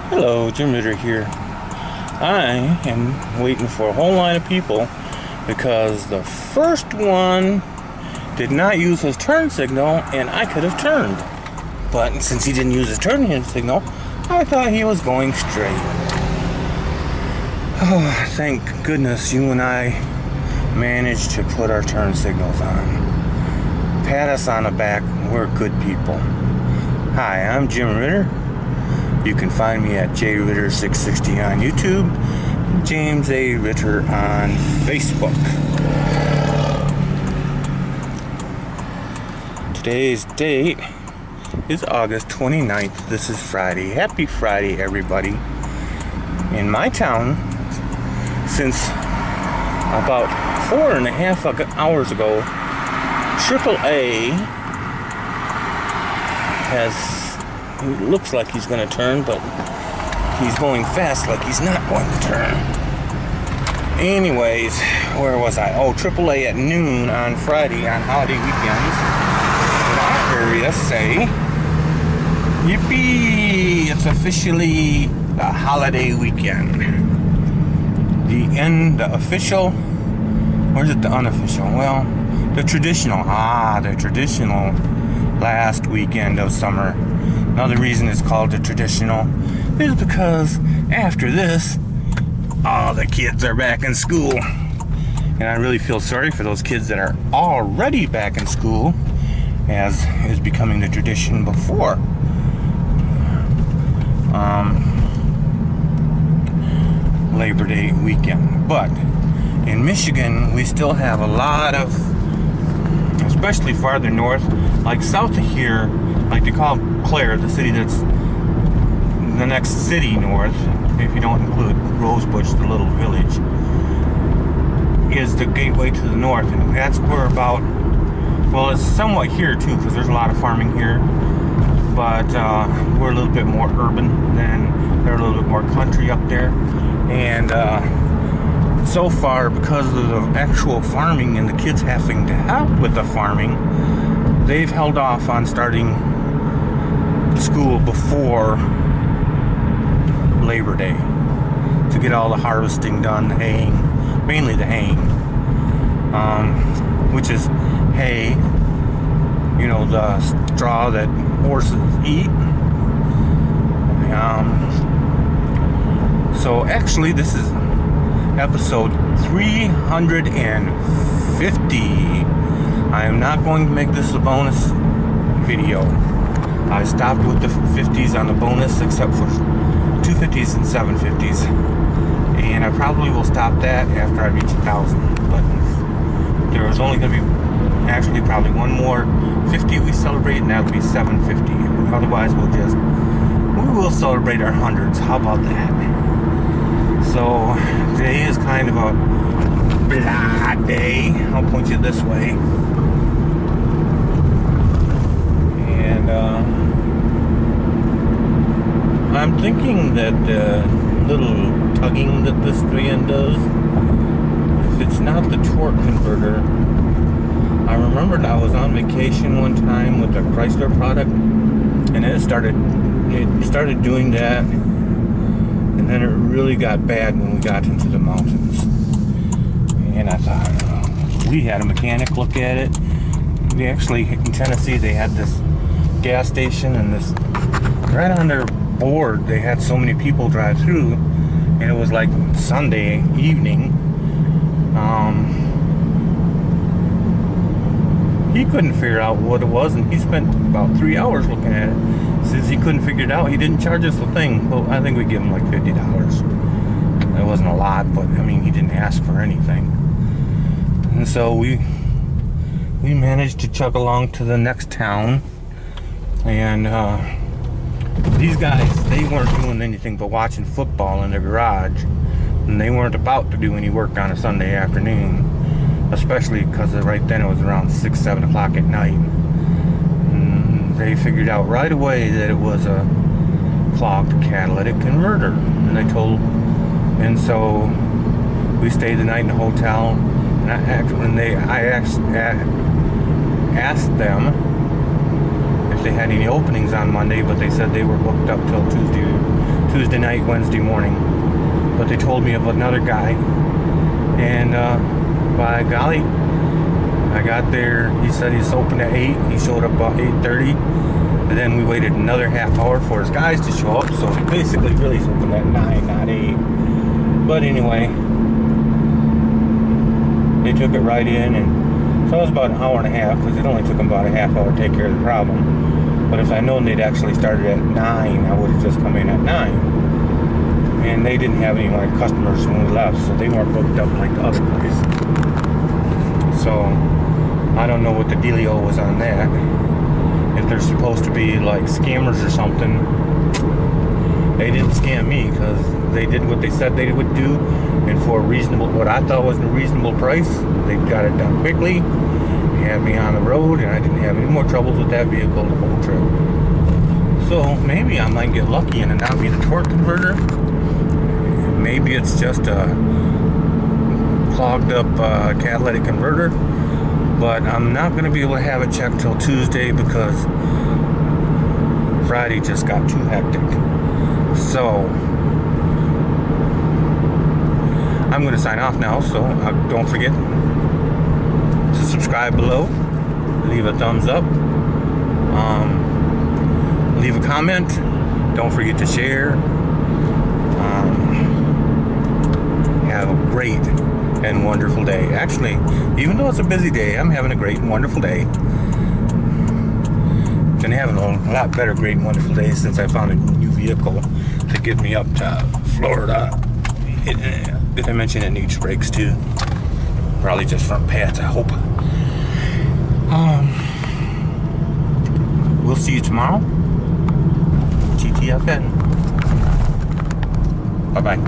Hello, Jim Ritter here. I am waiting for a whole line of people because the first one did not use his turn signal and I could have turned. But since he didn't use his turn signal, I thought he was going straight. Oh, thank goodness you and I managed to put our turn signals on. Pat us on the back, we're good people. Hi, I'm Jim Ritter. You can find me at jritter660 on YouTube, James A. Ritter on Facebook. Today's date is August 29th. This is Friday. Happy Friday, everybody. In my town, since about 4.5 hours ago, AAA has... It looks like he's going to turn, but he's going fast like he's not going to turn. Anyways, where was I? Oh, AAA at noon on Friday on holiday weekends in our area say, yippee, it's officially the holiday weekend. The official, or is it the unofficial? Well, the traditional last weekend of summer. Another reason it's called the traditional is because after this, all the kids are back in school. And I really feel sorry for those kids that are already back in school, as is becoming the tradition before. Labor Day weekend. But in Michigan, we still have a lot of, especially farther north, like south of here, like they call Clare, the city that's the next city north, if you don't include Rosebush, the little village, is the gateway to the north. And that's where about, well, it's somewhat here too, because there's a lot of farming here, but we're a little bit more urban than, they're a little bit more country up there. And so far, because of the actual farming and the kids having to help with the farming, they've held off on starting school before Labor Day to get all the harvesting done, the haying, mainly the haying, which is hay, you know, the straw that horses eat. So actually this is episode 350. I am not going to make this a bonus video. I stopped with the 50s on the bonus, except for 250s and 750s, and I probably will stop that after I reach 1,000. But there is only going to be actually probably one more 50 we celebrate, and that'll be 750. Otherwise, we will celebrate our hundreds. How about that? So today is kind of a blah day. I'll point you this way. I'm thinking that the little tugging that this 3N does, if it's not the torque converter, I remembered I was on vacation one time with a Chrysler product, and it started doing that, and then it really got bad when we got into the mountains. And I thought, we had a mechanic look at it. We actually, in Tennessee, they had this gas station, and this right on their board they had so many people drive through, and it was like Sunday evening. He couldn't figure out what it was, and he spent about 3 hours looking at it. Since he couldn't figure it out, he didn't charge us a thing. Well, I think we gave him like $50. It wasn't a lot, but I mean, he didn't ask for anything. And so we managed to chug along to the next town. And these guys, they weren't doing anything but watching football in their garage, and they weren't about to do any work on a Sunday afternoon, especially because right then it was around 6-7 o'clock at night. And they figured out right away that it was a clogged catalytic converter, and so we stayed the night in the hotel, and I asked them if they had any openings on Monday, but they said they were booked up till Tuesday Tuesday night, Wednesday morning. But they told me of another guy, and by golly, I got there. He said he's open at 8. He showed up about 8:30, and then we waited another half hour for his guys to show up. So basically, really, he's open at 9, not 8. But anyway, they took it right in, and so it was about an hour and a half, because it only took them about a half hour to take care of the problem. But if I'd known they'd actually started at 9, I would have just come in at 9. And they didn't have any like customers when we left, so they weren't booked up like the other place. So I don't know what the dealio was on that. If they're supposed to be like scammers or something, they didn't scam me, because they did what they said they would do, and for a reasonable, what I thought was a reasonable price. They got it done quickly. They had me on the road, and I didn't have any more troubles with that vehicle the whole trip. So maybe I might get lucky and it not be the torque converter. Maybe it's just a clogged up catalytic converter. But I'm not going to be able to have it checked till Tuesday, because Friday just got too hectic. So I'm going to sign off now, so don't forget to subscribe below, leave a thumbs up, leave a comment, don't forget to share. Have a great and wonderful day. Actually, even though it's a busy day, I'm having a great and wonderful day. Been having a lot better great and wonderful days since I found a new vehicle to get me up to Florida. Did I mention it needs brakes too? Probably just front pads, I hope. We'll see you tomorrow. TTFN. Bye-bye.